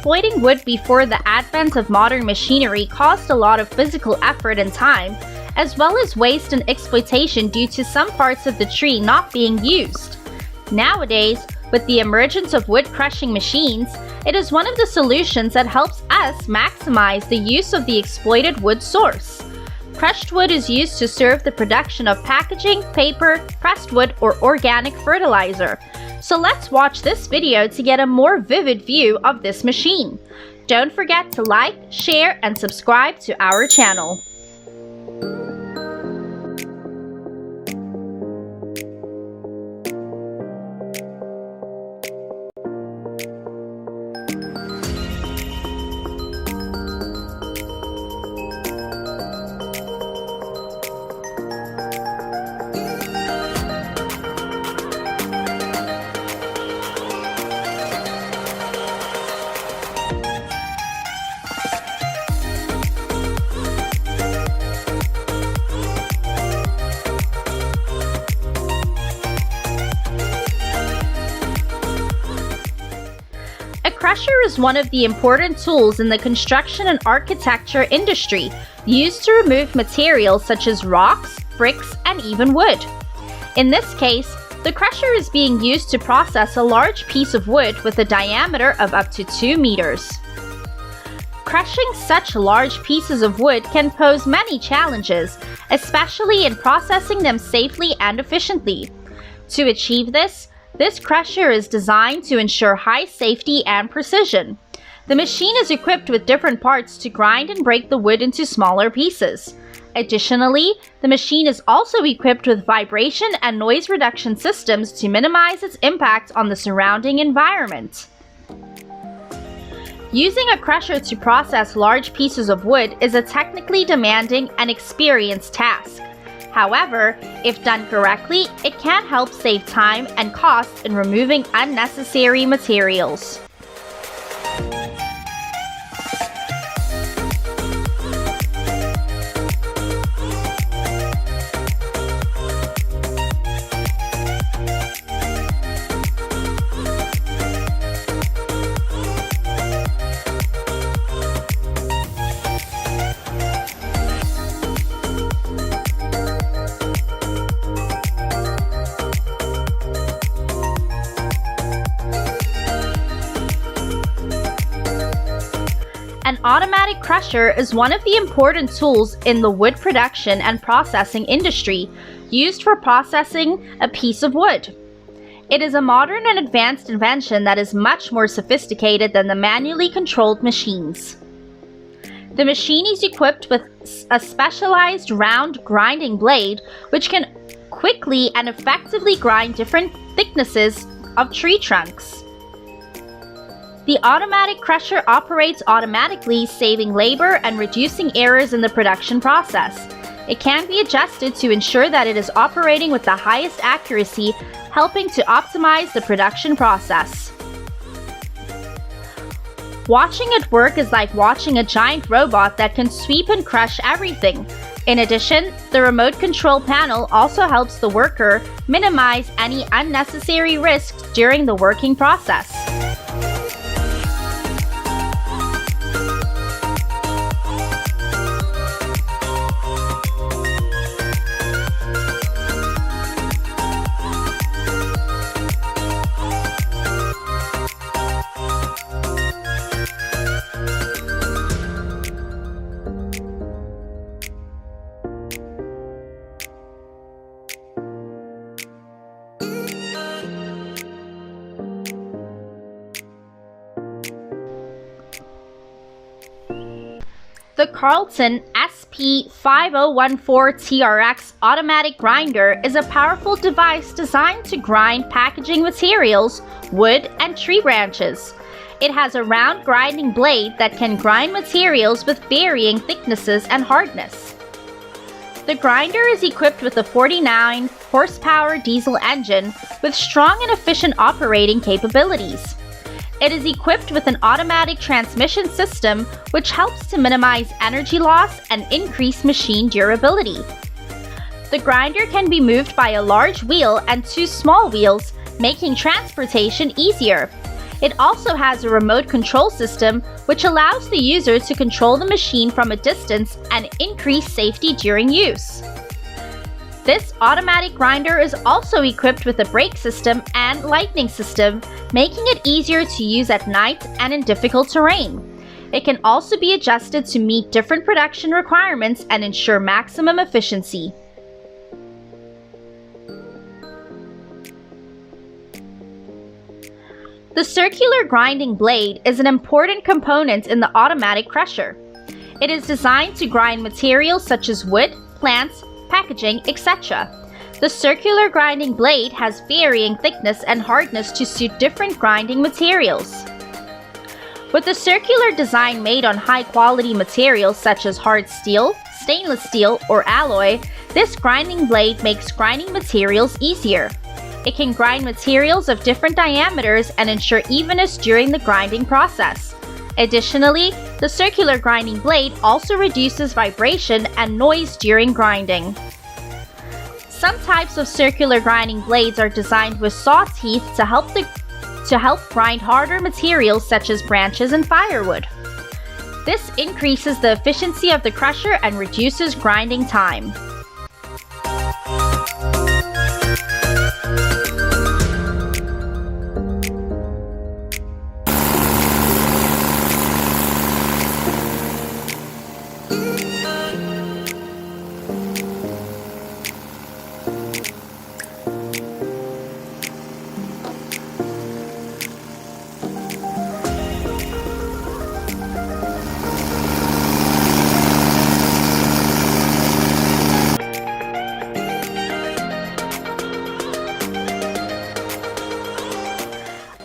exploiting wood before the advent of modern machinery caused a lot of physical effort and time, as well as waste and exploitation due to some parts of the tree not being used. Nowadays, with the emergence of wood crushing machines, it is one of the solutions that helps us maximize the use of the exploited wood source. Crushed wood is used to serve the production of packaging, paper, pressed wood, or organic fertilizer. So let's watch this video to get a more vivid view of this machine. Don't forget to like, share, and subscribe to our channel. A crusher is one of the important tools in the construction and architecture industry, used to remove materials such as rocks, bricks, and even wood. In this case, the crusher is being used to process a large piece of wood with a diameter of up to 2 meters. Crushing such large pieces of wood can pose many challenges, especially in processing them safely and efficiently. To achieve this crusher is designed to ensure high safety and precision. The machine is equipped with different parts to grind and break the wood into smaller pieces. Additionally, the machine is also equipped with vibration and noise reduction systems to minimize its impact on the surrounding environment. Using a crusher to process large pieces of wood is a technically demanding and experienced task. However, if done correctly, it can help save time and costs in removing unnecessary materials. An automatic crusher is one of the important tools in the wood production and processing industry, used for processing a piece of wood. It is a modern and advanced invention that is much more sophisticated than the manually controlled machines. The machine is equipped with a specialized round grinding blade, which can quickly and effectively grind different thicknesses of tree trunks. The automatic crusher operates automatically, saving labor and reducing errors in the production process. It can be adjusted to ensure that it is operating with the highest accuracy, helping to optimize the production process. Watching it work is like watching a giant robot that can sweep and crush everything. In addition, the remote control panel also helps the worker minimize any unnecessary risks during the working process. The Carlton SP5014TRX automatic grinder is a powerful device designed to grind packaging materials, wood, and tree branches. It has a round grinding blade that can grind materials with varying thicknesses and hardness. The grinder is equipped with a 49 horsepower diesel engine with strong and efficient operating capabilities. It is equipped with an automatic transmission system, which helps to minimize energy loss and increase machine durability. The grinder can be moved by a large wheel and two small wheels, making transportation easier. It also has a remote control system which allows the user to control the machine from a distance and increase safety during use. This automatic grinder is also equipped with a brake system and lighting system, making it easier to use at night and in difficult terrain. It can also be adjusted to meet different production requirements and ensure maximum efficiency. The circular grinding blade is an important component in the automatic crusher. It is designed to grind materials such as wood, plants, packaging, etc. The circular grinding blade has varying thickness and hardness to suit different grinding materials. With a circular design made on high-quality materials such as hard steel, stainless steel, or alloy, this grinding blade makes grinding materials easier. It can grind materials of different diameters and ensure evenness during the grinding process. Additionally, the circular grinding blade also reduces vibration and noise during grinding. Some types of circular grinding blades are designed with saw teeth to help grind harder materials such as branches and firewood. This increases the efficiency of the crusher and reduces grinding time.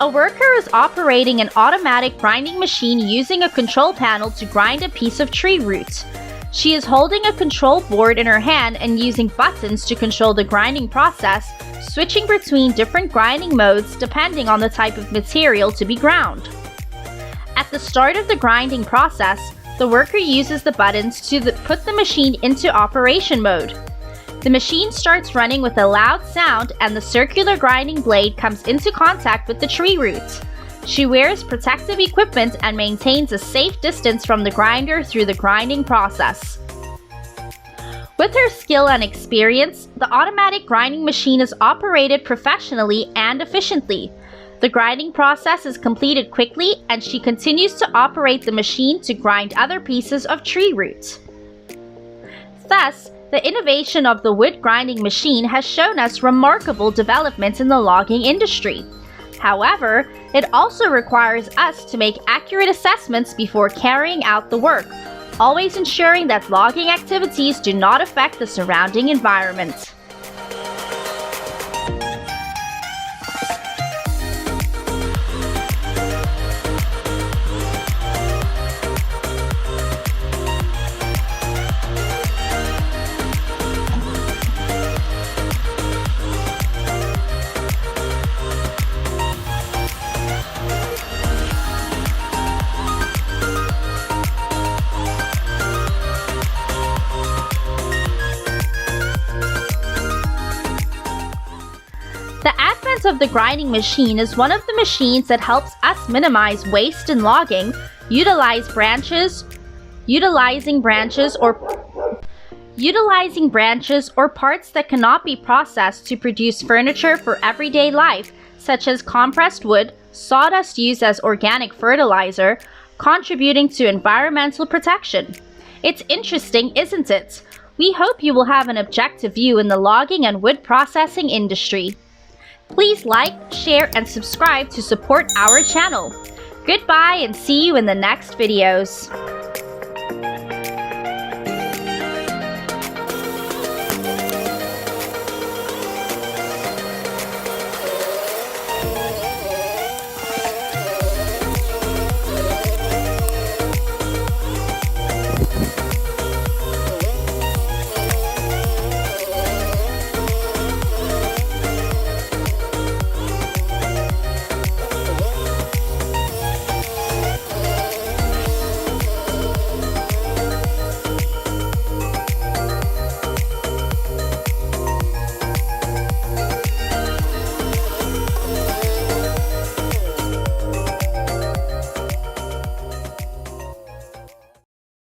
A worker is operating an automatic grinding machine using a control panel to grind a piece of tree root. She is holding a control board in her hand and using buttons to control the grinding process, switching between different grinding modes depending on the type of material to be ground. At the start of the grinding process, the worker uses the buttons to put the machine into operation mode. The machine starts running with a loud sound and the circular grinding blade comes into contact with the tree root. She wears protective equipment and maintains a safe distance from the grinder through the grinding process. With her skill and experience, the automatic grinding machine is operated professionally and efficiently. The grinding process is completed quickly and she continues to operate the machine to grind other pieces of tree root. Thus, the innovation of the wood grinding machine has shown us remarkable developments in the logging industry. However, it also requires us to make accurate assessments before carrying out the work, always ensuring that logging activities do not affect the surrounding environment. The advent of the grinding machine is one of the machines that helps us minimize waste in logging, utilizing branches or parts that cannot be processed to produce furniture for everyday life, such as compressed wood, sawdust used as organic fertilizer, contributing to environmental protection. It's interesting, isn't it? We hope you will have an objective view in the logging and wood processing industry. Please like, share, and subscribe to support our channel. Goodbye and see you in the next videos.